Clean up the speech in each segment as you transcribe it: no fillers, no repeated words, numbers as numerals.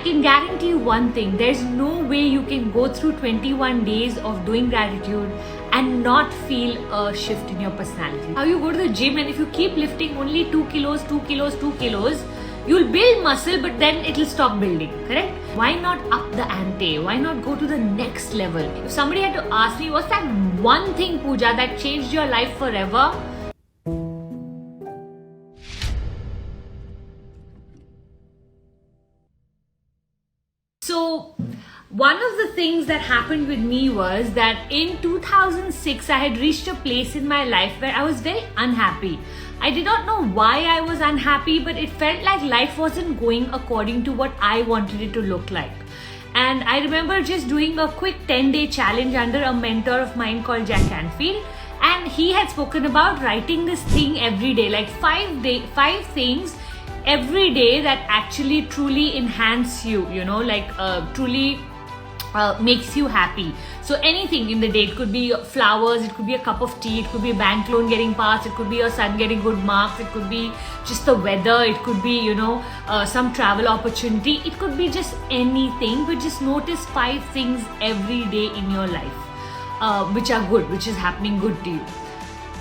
can guarantee you one thing, there's no way you can go through 21 days of doing gratitude and not feel a shift in your personality. How you go to the gym and if you keep lifting only 2 kilos, 2 kilos, 2 kilos, you'll build muscle but then it'll stop building, correct? Why not up the ante? Why not go to the next level? If somebody had to ask me, what's that one thing, Puja, that changed your life forever? So, one of the things that happened with me was that in 2006, I had reached a place in my life where I was very unhappy. I did not know why I was unhappy, but it felt like life wasn't going according to what I wanted it to look like. And I remember just doing a quick 10-day challenge under a mentor of mine called Jack Canfield. And he had spoken about writing this thing every day, like 5 things every day that actually truly enhance you, truly makes you happy. So anything in the day, it could be flowers, it could be a cup of tea, it could be a bank loan getting passed, it could be your son getting good marks, it could be just the weather, it could be, some travel opportunity, it could be just anything, but just notice 5 things every day in your life, which are good, which is happening good to you.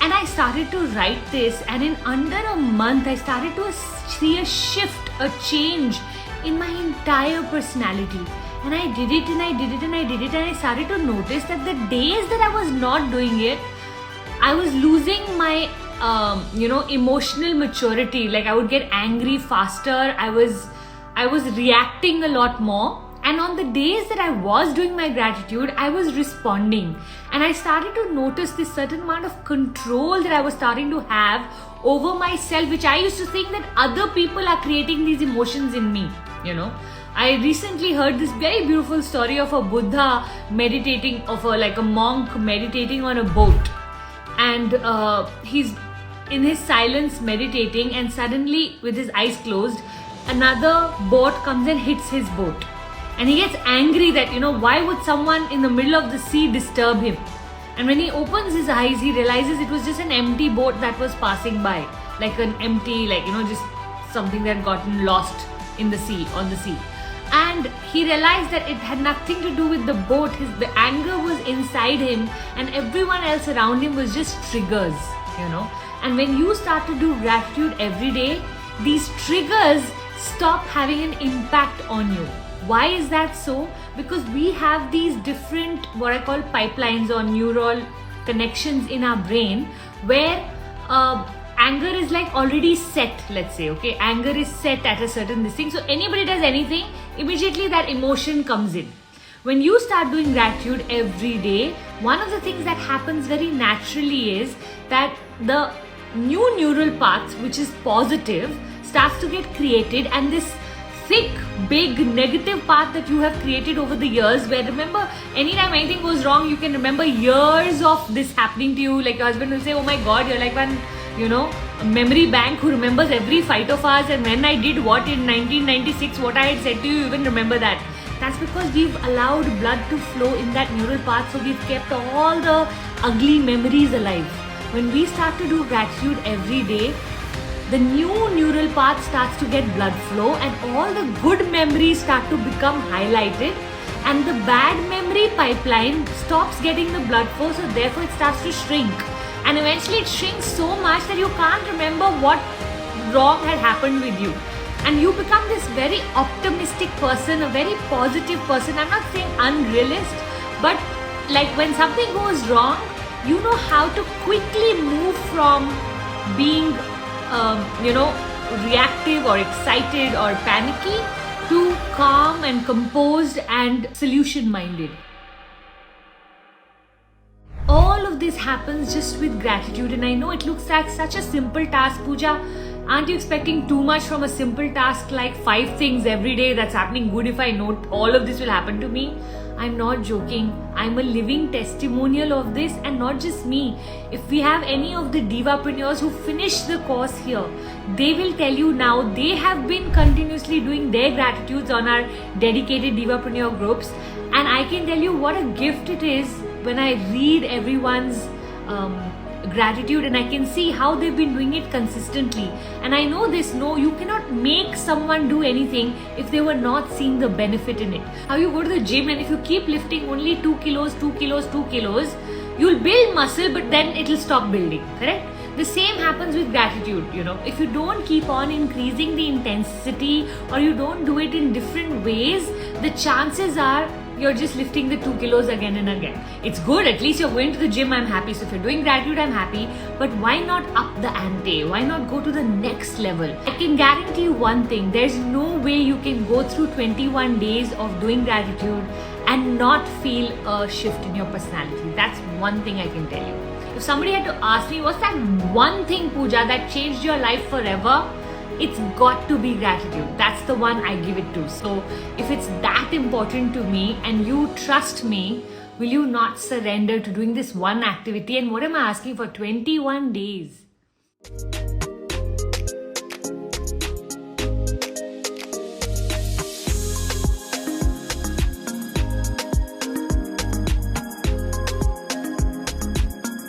And I started to write this, and in under a month, I started to see a shift, a change in my entire personality. And I did it and I did it and I did it, and I started to notice that the days that I was not doing it, I was losing my, emotional maturity. Like I would get angry faster. I was reacting a lot more. And on the days that I was doing my gratitude, I was responding. And I started to notice this certain amount of control that I was starting to have over myself, which I used to think that other people are creating these emotions in me, I recently heard this very beautiful story of a Buddha meditating, a monk meditating on a boat. And he's in his silence meditating, and suddenly with his eyes closed, another boat comes and hits his boat. And he gets angry that, why would someone in the middle of the sea disturb him? And when he opens his eyes, he realizes it was just an empty boat that was passing by. Like an empty, just something that had gotten lost in the sea, on the sea. And he realized that it had nothing to do with the boat. The anger was inside him, and everyone else around him was just triggers, And when you start to do gratitude every day, these triggers stop having an impact on you. Why is that so? Because we have these different, what I call pipelines or neural connections in our brain, where anger is like already set, let's say, okay? Anger is set at a certain thing. So anybody does anything, immediately that emotion comes in. When you start doing gratitude every day, one of the things that happens very naturally is that the new neural path, which is positive, starts to get created, and this thick, big, negative path that you have created over the years, where remember, anytime anything goes wrong, you can remember years of this happening to you. Like your husband will say, oh my God, you're like one, a memory bank who remembers every fight of ours, and when I did what in 1996, what I had said to you, you even remember that. That's because we've allowed blood to flow in that neural path, so we've kept all the ugly memories alive. When we start to do gratitude every day, the new neural path starts to get blood flow, and all the good memories start to become highlighted, and the bad memory pipeline stops getting the blood flow, so therefore it starts to shrink. And eventually it shrinks so much that you can't remember what wrong had happened with you. And you become this very optimistic person, a very positive person. I'm not saying unrealist, but like when something goes wrong, you know how to quickly move from being reactive or excited or panicky to calm and composed and solution minded. All of this happens just with gratitude, and I know it looks like such a simple task. Puja, aren't you expecting too much from a simple task like 5 things every day that's happening good? If I know all of this will happen to me, I'm not joking. I'm a living testimonial of this, and not just me. If we have any of the divapreneurs who finish the course here, they will tell you now they have been continuously doing their gratitudes on our dedicated divapreneur groups, and I can tell you what a gift it is when I read everyone's gratitude, and I can see how they've been doing it consistently. And I know this, no, you cannot make someone do anything if they were not seeing the benefit in it. How you go to the gym and if you keep lifting only 2 kilos, 2 kilos, 2 kilos, you'll build muscle, but then it'll stop building, correct? The same happens with gratitude, If you don't keep on increasing the intensity or you don't do it in different ways, the chances are you're just lifting the 2 kilos again and again. It's good, at least you're going to the gym, I'm happy. So if you're doing gratitude, I'm happy. But why not up the ante? Why not go to the next level? I can guarantee you one thing, there's no way you can go through 21 days of doing gratitude and not feel a shift in your personality. That's one thing I can tell you. If somebody had to ask me, what's that one thing, Puja, that changed your life forever? It's got to be gratitude. That's the one I give it to. So if it's that important to me and you trust me, will you not surrender to doing this one activity? And what am I asking for? 21 days.